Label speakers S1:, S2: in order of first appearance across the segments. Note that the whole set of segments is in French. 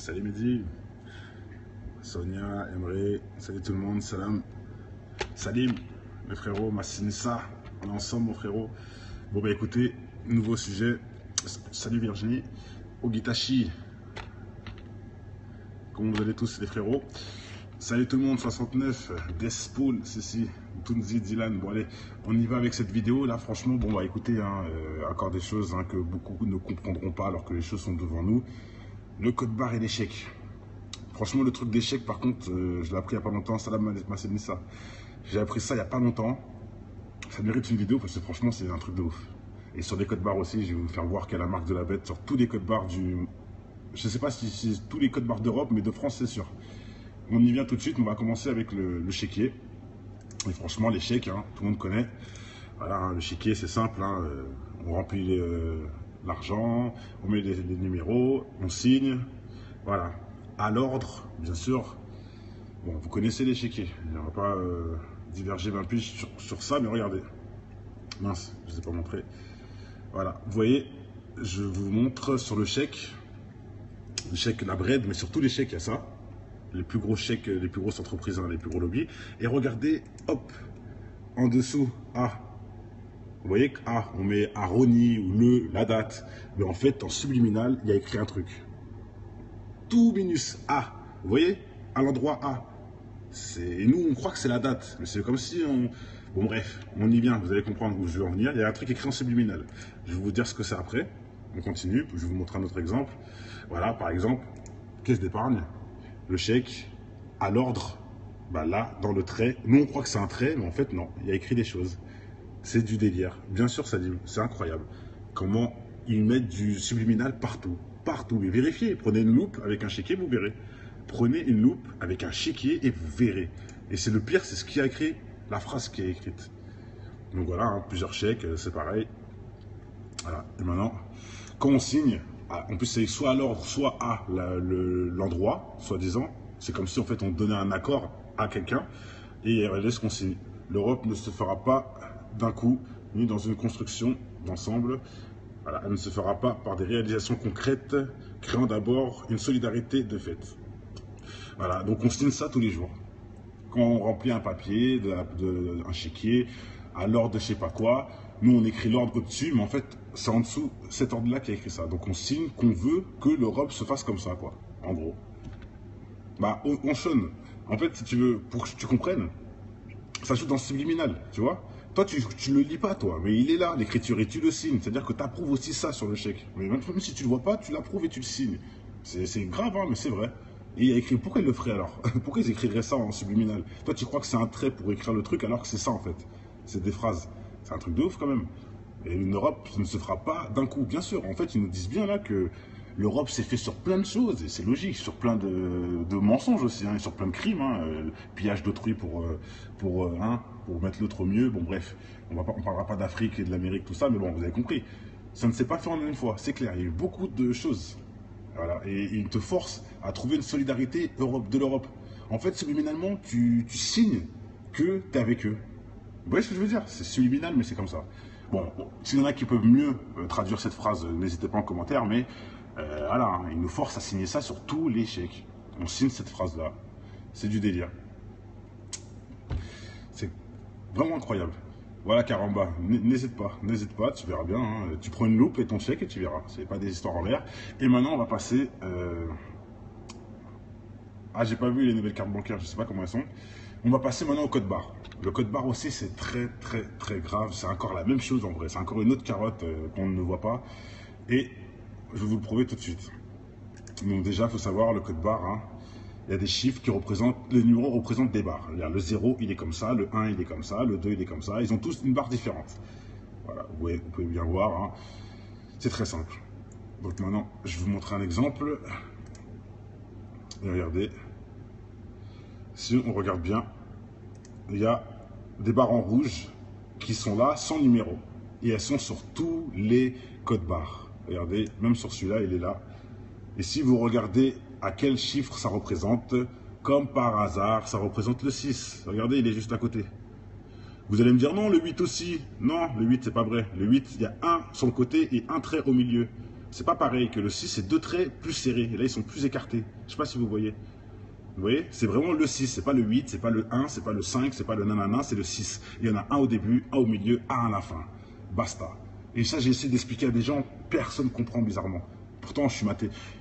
S1: Salut Mehdi, Sonia, Emre, salut tout le monde, salam, Salim, mes frérots, Massinissa, on est ensemble mon frérot. Bon bah écoutez, nouveau sujet, salut Virginie, Ogitashi, comment vous allez tous les frérots? Salut tout le monde, 69, Despool, Sissi, Tunzi, Dylan, bon allez, on y va avec cette vidéo là, franchement, bon bah écoutez, encore des choses que beaucoup ne comprendront pas alors que les choses sont devant nous. Le code barre et l'échec. Franchement, le truc d'échec, par contre, je l'ai appris il n'y a pas longtemps. Salam Massenissa. J'ai appris ça il n'y a pas longtemps. Ça mérite une vidéo parce que franchement, c'est un truc de ouf. Et sur les codes barres aussi, je vais vous faire voir quelle est la marque de la bête sur tous les codes barres du. Je ne sais pas si c'est tous les codes barres d'Europe, mais de France, c'est sûr. On y vient tout de suite. On va commencer avec le chéquier. Et franchement, l'échec, tout le monde connaît. Voilà, le chéquier, c'est simple. On remplit l'argent, on met les numéros, on signe. Voilà. À l'ordre, bien sûr. Bon, vous connaissez l'échiquier. On ne va pas diverger 20 piges sur ça, mais regardez. Mince, je ne vous ai pas montré. Voilà, vous voyez, je vous montre sur le chèque, la bread, mais surtout les chèques, il y a ça. Les plus gros chèques, les plus grosses entreprises, les plus gros lobbies. Et regardez, hop, en dessous, A. Vous voyez que A, on met Aroni ou la date. Mais en fait, en subliminal, il y a écrit un truc. Tout minus A, vous voyez, à l'endroit A. Et nous, on croit que c'est la date, mais c'est comme si on... Bon bref, on y vient, vous allez comprendre où je veux en venir. Il y a un truc écrit en subliminal. Je vais vous dire ce que c'est après. On continue, je vais vous montrer un autre exemple. Voilà, par exemple, caisse d'épargne, le chèque, à l'ordre, bah là, dans le trait. Nous, on croit que c'est un trait, mais en fait, non, il y a écrit des choses. C'est du délire. Bien sûr, Salim, c'est incroyable. Comment ils mettent du subliminal partout. Partout, mais vérifiez, prenez une loupe avec un chéquier, vous verrez. Prenez une loupe avec un chéquier et vous verrez. Et c'est le pire, c'est ce qui a écrit, la phrase qui est écrite. Donc voilà, plusieurs chèques, c'est pareil. Voilà, et maintenant, quand on signe, en plus c'est soit à l'ordre, soit à l'endroit, soi-disant. C'est comme si en fait on donnait un accord à quelqu'un et regardez ce qu'on signe. L'Europe ne se fera pas d'un coup, ni dans une construction d'ensemble. Voilà, elle ne se fera pas par des réalisations concrètes, créant d'abord une solidarité de fait. Voilà, donc on signe ça tous les jours. Quand on remplit un papier, un chéquier, à l'ordre de je sais pas quoi, nous on écrit l'ordre au-dessus, mais en fait c'est en dessous cet ordre-là qui a écrit ça. Donc on signe qu'on veut que l'Europe se fasse comme ça, quoi, en gros. Bah, on sonne. En fait, si tu veux, pour que tu comprennes, ça joue dans le subliminal, tu vois. Toi, tu le lis pas, toi, mais il est là, l'écriture, et tu le signes. C'est-à-dire que tu approuves aussi ça sur le chèque. Mais même si tu le vois pas, tu l'approuves et tu le signes. C'est grave, mais c'est vrai. Et il y a écrit, pourquoi ils le feraient alors? Pourquoi ils écriraient ça en subliminal? Toi, tu crois que c'est un trait pour écrire le truc, alors que c'est ça, en fait. C'est des phrases. C'est un truc de ouf, quand même. Et une Europe ne se fera pas d'un coup. Bien sûr, en fait, ils nous disent bien là que l'Europe s'est fait sur plein de choses, et c'est logique, sur plein de mensonges aussi, et sur plein de crimes, le pillage d'autrui pour mettre l'autre au mieux, bon bref, on parlera pas d'Afrique et de l'Amérique, tout ça, mais bon, vous avez compris. Ça ne s'est pas fait en une fois, c'est clair, il y a eu beaucoup de choses. Voilà, et ils te forcent à trouver une solidarité de l'Europe. En fait, subliminalement, tu signes que tu es avec eux. Vous voyez ce que je veux dire? C'est subliminal, mais c'est comme ça. Bon, s'il y en a qui peuvent mieux traduire cette phrase, n'hésitez pas en commentaire, mais voilà, ils nous forcent à signer ça sur tous les chèques. On signe cette phrase-là. C'est du délire. C'est vraiment incroyable. Voilà, Caramba, n'hésite pas, tu verras bien. Tu prends une loupe et ton chèque et tu verras. C'est pas des histoires en l'air. Et maintenant, on va passer. Ah, j'ai pas vu les nouvelles cartes bancaires, je sais pas comment elles sont. On va passer maintenant au code barre. Le code barre aussi, c'est très, très, très grave. C'est encore la même chose en vrai. C'est encore une autre carotte qu'on ne voit pas. Et je vais vous le prouver tout de suite. Donc déjà, il faut savoir, le code barre, il y a des chiffres qui représentent, les numéros représentent des barres. Le 0, il est comme ça, le 1, il est comme ça, le 2, il est comme ça. Ils ont tous une barre différente. Voilà, vous pouvez bien voir. C'est très simple. Donc maintenant, je vais vous montrer un exemple. Et regardez. Si on regarde bien, il y a des barres en rouge qui sont là, sans numéro. Et elles sont sur tous les codes barres. Regardez, même sur celui-là, il est là. Et si vous regardez à quel chiffre ça représente, comme par hasard, ça représente le 6. Regardez, il est juste à côté. Vous allez me dire, non, le 8 aussi. Non, le 8, c'est pas vrai. Le 8, il y a un sur le côté et un trait au milieu. c'est pas pareil que le 6, c'est deux traits plus serrés. Et là, ils sont plus écartés. Je sais pas si vous voyez. Vous voyez, c'est vraiment le 6, c'est pas le 8, c'est pas le 1, c'est pas le 5, c'est pas le nanana, c'est le 6. Il y en a un au début, un au milieu, un à la fin. Basta. Et ça, j'ai essayé d'expliquer à des gens, personne ne comprend bizarrement. Pourtant, je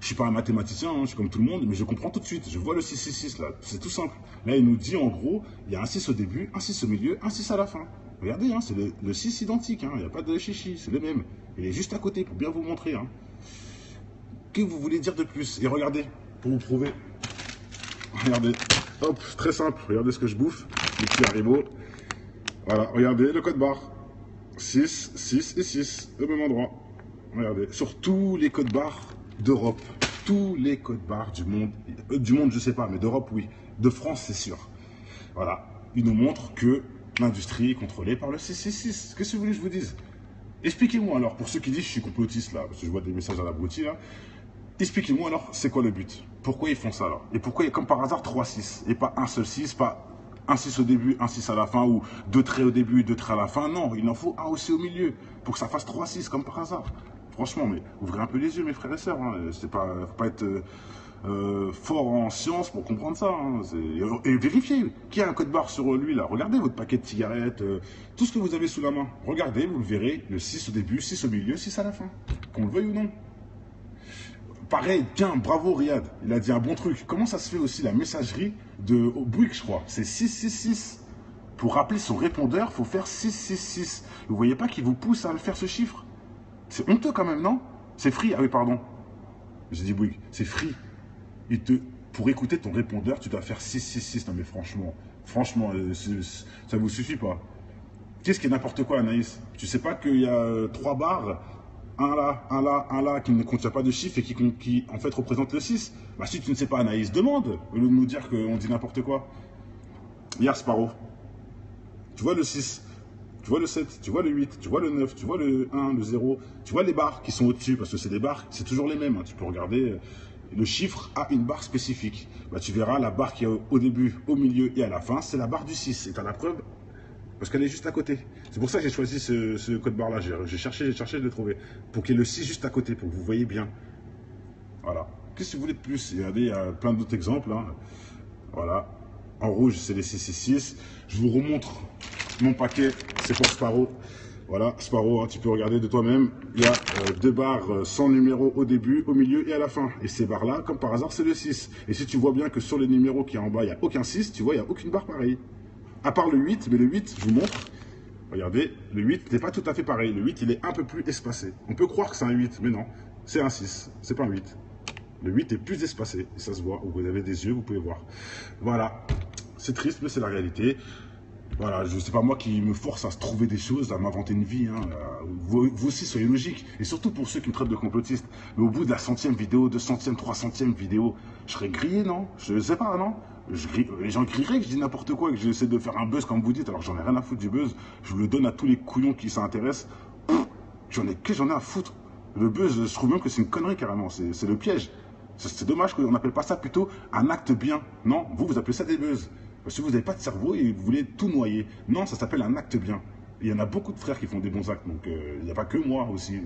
S1: suis pas un mathématicien, hein, je suis comme tout le monde, mais je comprends tout de suite. Je vois le 666 là, c'est tout simple. Là, il nous dit en gros, il y a un 6 au début, un 6 au milieu, un 6 à la fin. Regardez, hein, c'est le 6 identique, hein, il n'y a pas de chichi, c'est le même. Il est juste à côté pour bien vous montrer. Hein. Que vous voulez dire de plus? Et regardez, pour vous prouver. Regardez, hop, très simple, regardez ce que je bouffe, les petits haribots. Voilà, regardez le code barre. 6, 6 et 6, au même endroit. Regardez, sur tous les codes barres d'Europe, tous les codes barres du monde je sais pas, mais d'Europe oui, de France c'est sûr. Voilà, ils nous montrent que l'industrie est contrôlée par le 666. Qu'est-ce que vous voulez que je vous dise? Expliquez-moi alors, pour ceux qui disent je suis complotiste là, parce que je vois des messages à l'abruti là, expliquez-moi alors, c'est quoi le but? Pourquoi ils font ça là? Et pourquoi il y a comme par hasard 3 6 et pas un seul 6, pas un 6 au début, un 6 à la fin, ou deux traits au début, deux traits à la fin? Non, il en faut un aussi au milieu, pour que ça fasse 3 6 comme par hasard. Franchement, mais ouvrez un peu les yeux mes frères et sœurs, hein. Faut pas être fort en sciences pour comprendre ça. Hein. Et vérifiez, qui a un code barre sur lui là? Regardez votre paquet de cigarettes, tout ce que vous avez sous la main. Regardez, vous le verrez, le 6 au début, 6 au milieu, 6 à la fin. Qu'on le veuille ou non. Pareil, bien, bravo Riyad, il a dit un bon truc. Comment ça se fait aussi la messagerie de Bouygues, je crois? C'est 666. Pour rappeler son répondeur, il faut faire 666. Vous voyez pas qu'il vous pousse à le faire ce chiffre? C'est honteux quand même, non? C'est free. Ah oui, pardon. J'ai dit Bouygues, c'est free. Pour écouter ton répondeur, tu dois faire 666. Non mais franchement, ça vous suffit pas. Qu'est-ce qui est n'importe quoi, Anaïs? Tu sais pas qu'il y a 3 barres, un là, qui ne contient pas de chiffre et qui en fait représente le 6. Bah si tu ne sais pas, Anaïs, demande, au lieu de nous dire qu'on dit n'importe quoi. Hier, Sparrow, tu vois le 6, tu vois le 7, tu vois le 8, tu vois le 9, tu vois le 1, le 0, tu vois les barres qui sont au-dessus, parce que c'est des barres, c'est toujours les mêmes, hein. Tu peux regarder, le chiffre a une barre spécifique. Bah, tu verras la barre qui est au début, au milieu et à la fin, c'est la barre du 6. Et tu as la preuve parce qu'elle est juste à côté. C'est pour ça que j'ai choisi ce code barre là. J'ai cherché, je l'ai trouvé. Pour qu'il y ait le 6 juste à côté, pour que vous voyez bien. Voilà. Qu'est-ce que vous voulez de plus? Regardez, il y a plein d'autres exemples. Hein. Voilà. En rouge, c'est les 666. Je vous remontre mon paquet. C'est pour Sparrow. Voilà, Sparrow, hein, tu peux regarder de toi-même. Il y a 2 barres sans numéro au début, au milieu et à la fin. Et ces barres-là, comme par hasard, c'est le 6. Et si tu vois bien que sur les numéros qui est en bas, il n'y a aucun 6, tu vois, il n'y a aucune barre pareille. À part le 8, mais le 8, je vous montre. Regardez, le 8 n'est pas tout à fait pareil. Le 8, il est un peu plus espacé. On peut croire que c'est un 8, mais non. C'est un 6, c'est pas un 8. Le 8 est plus espacé, et ça se voit. Vous avez des yeux, vous pouvez voir. Voilà. C'est triste, mais c'est la réalité. Voilà, je sais pas moi qui me force à se trouver des choses, à m'inventer une vie. Hein. Vous aussi, soyez logiques. Et surtout pour ceux qui me traitent de complotiste. Mais au bout de la 100e vidéo, 200e, 300e vidéo, je serais grillé, non? Je sais pas, non? Les gens crieraient que je dis n'importe quoi, que j'essaie de faire un buzz comme vous dites, alors j'en ai rien à foutre du buzz. Je le donne à tous les couillons qui s'intéressent. J'en ai à foutre. Le buzz, je trouve même que c'est une connerie carrément. C'est le piège. C'est dommage qu'on n'appelle pas ça plutôt un acte bien. Non, vous appelez ça des buzz. Parce que vous n'avez pas de cerveau et vous voulez tout noyer. Non, ça s'appelle un acte bien. Il y en a beaucoup de frères qui font des bons actes, donc il n'y a pas que moi aussi.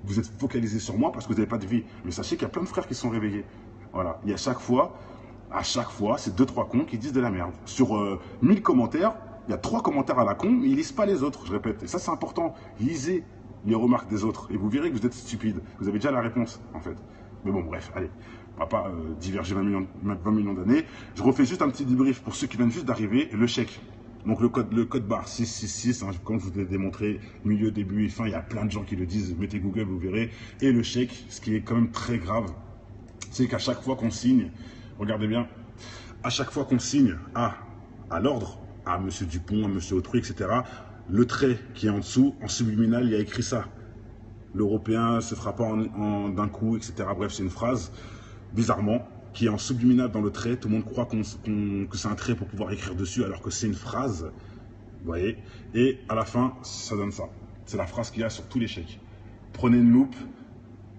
S1: Vous êtes focalisé sur moi parce que vous n'avez pas de vie. Mais sachez qu'il y a plein de frères qui sont réveillés. Voilà, il y a à chaque fois, c'est 2-3 cons qui disent de la merde. Sur 1000 commentaires, il y a 3 commentaires à la con, mais ils lisent pas les autres, je répète. Et ça, c'est important. Lisez les remarques des autres et vous verrez que vous êtes stupide. Vous avez déjà la réponse, en fait. Mais bon, bref, allez. On va pas diverger 20 millions d'années. Je refais juste un petit débrief pour ceux qui viennent juste d'arriver. Le chèque. Donc le code barre 666, hein, comme je vous l'ai démontré, milieu, début et fin, il y a plein de gens qui le disent. Mettez Google, vous verrez. Et le chèque, ce qui est quand même très grave, c'est qu'à chaque fois qu'on signe, regardez bien, à chaque fois qu'on signe à l'ordre, à M. Dupont, à M. Autrui, etc., le trait qui est en dessous, en subliminal, il y a écrit ça. L'Européen ne se fera pas d'un coup, etc. Bref, c'est une phrase, bizarrement, qui est en subliminal dans le trait. Tout le monde croit que c'est un trait pour pouvoir écrire dessus, alors que c'est une phrase. Vous voyez? Et à la fin, ça donne ça. C'est la phrase qu'il y a sur tous les chèques. Prenez une loupe,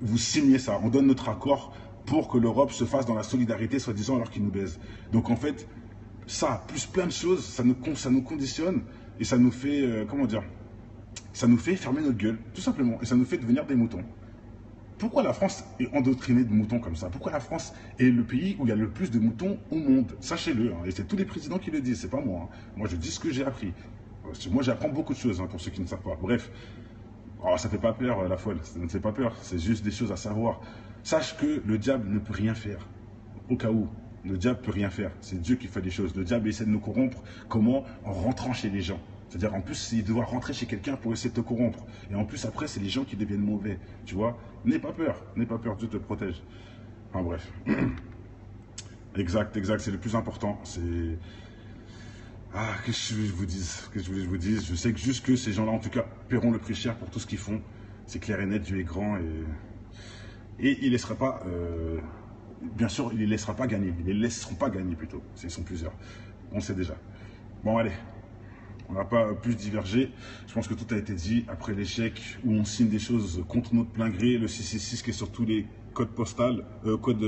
S1: vous signez ça. On donne notre accord pour que l'Europe se fasse dans la solidarité, soi-disant, alors qu'ils nous baisent. Donc en fait, ça, plus plein de choses, ça nous conditionne et ça nous fait, comment dire, ça nous fait fermer notre gueule, tout simplement. Et ça nous fait devenir des moutons. Pourquoi la France est endoctrinée de moutons comme ça? Pourquoi la France est le pays où il y a le plus de moutons au monde? Sachez-le, hein, et c'est tous les présidents qui le disent, c'est pas moi. Hein. Moi, je dis ce que j'ai appris. Moi, j'apprends beaucoup de choses, hein, pour ceux qui ne savent pas. Bref, oh, ça fait pas peur, la folle. Ça ne fait pas peur. C'est juste des choses à savoir. Sache que le diable ne peut rien faire. Au cas où, le diable peut rien faire. C'est Dieu qui fait les choses. Le diable essaie de nous corrompre. Comment? En rentrant chez les gens. C'est-à-dire, en plus, il doit rentrer chez quelqu'un pour essayer de te corrompre. Et en plus, après, c'est les gens qui deviennent mauvais. Tu vois? N'aie pas peur. N'aie pas peur. Dieu te protège. Enfin, bref. Exact, exact. C'est le plus important. C'est... Ah, qu'est-ce que je vous dise? Qu'est-ce que je vous dise? Je sais que juste que ces gens-là, en tout cas, paieront le prix cher pour tout ce qu'ils font. C'est clair et net. Dieu est grand et il ne laissera pas... bien sûr, il ne les laissera pas gagner. Ils ne les laisseront pas gagner, plutôt. Ils sont plusieurs. On sait déjà. Bon, allez. On n'a pas plus divergé. Je pense que tout a été dit. Après l'échec où on signe des choses contre notre plein gré, le 666 qui est sur tous les codes postales, code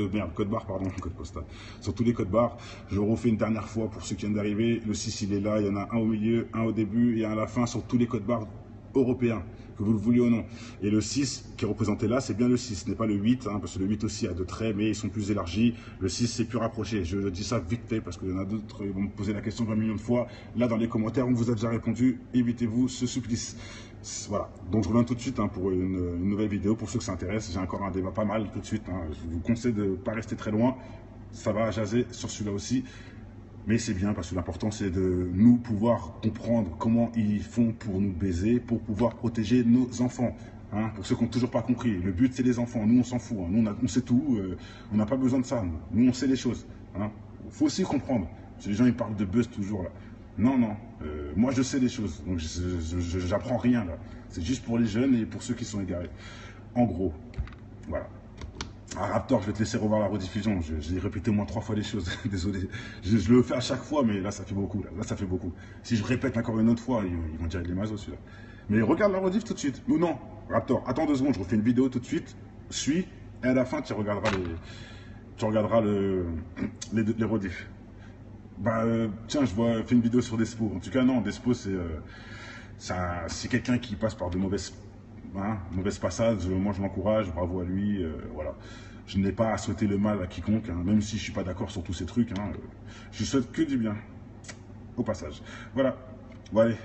S1: barre, pardon, code postal. Sur tous les codes barres. Je le refais une dernière fois pour ceux qui viennent d'arriver. Le 6, il est là. Il y en a un au milieu, un au début et un à la fin sur tous les codes barres européens, que vous le vouliez ou non. Et le 6 qui est représenté là, c'est bien le 6, ce n'est pas le 8, hein, parce que le 8 aussi a deux traits, mais ils sont plus élargis. Le 6, c'est plus rapproché. Je dis ça vite fait, parce qu'il y en a d'autres qui vont me poser la question 20 millions de fois. Là, dans les commentaires, on vous a déjà répondu. Évitez-vous ce supplice. Voilà. Donc, je reviens tout de suite, hein, pour une nouvelle vidéo. Pour ceux que ça intéresse, j'ai encore un débat pas mal tout de suite. Hein. Je vous conseille de ne pas rester très loin. Ça va jaser sur celui-là aussi. Mais c'est bien parce que l'important c'est de nous pouvoir comprendre comment ils font pour nous baiser, pour pouvoir protéger nos enfants. Hein, pour ceux qui n'ont toujours pas compris, le but c'est les enfants, nous on s'en fout, hein. Nous on sait tout, on n'a pas besoin de ça, nous on sait les choses. Hein. Faut aussi comprendre, parce que les gens ils parlent de buzz toujours là. Non, non, moi je sais les choses, donc j'apprends rien là. C'est juste pour les jeunes et pour ceux qui sont égarés. En gros, voilà. Ah, Raptor, je vais te laisser revoir la rediffusion. J'ai répété au moins 3 fois les choses. Désolé. Je le fais à chaque fois, mais là, ça fait beaucoup. Là, ça fait beaucoup. Si je répète encore une autre fois, ils vont dire qu'il est maso, celui-là. Mais regarde la rediff tout de suite. Ou non, Raptor, attends 2 secondes, je refais une vidéo tout de suite. Suis, et à la fin, tu regarderas les rediffs. Bah, tiens, fais une vidéo sur Despo. En tout cas, non, Despo, c'est quelqu'un qui passe par de mauvaises passage, moi je l'encourage, bravo à lui, voilà. Je n'ai pas à souhaiter le mal à quiconque, hein, même si je ne suis pas d'accord sur tous ces trucs, hein, je souhaite que du bien, au passage. Voilà, bon allez,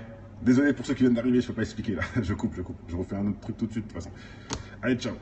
S1: désolé pour ceux qui viennent d'arriver, je ne peux pas expliquer là, je coupe, je refais un autre truc tout de suite de toute façon. Allez, ciao.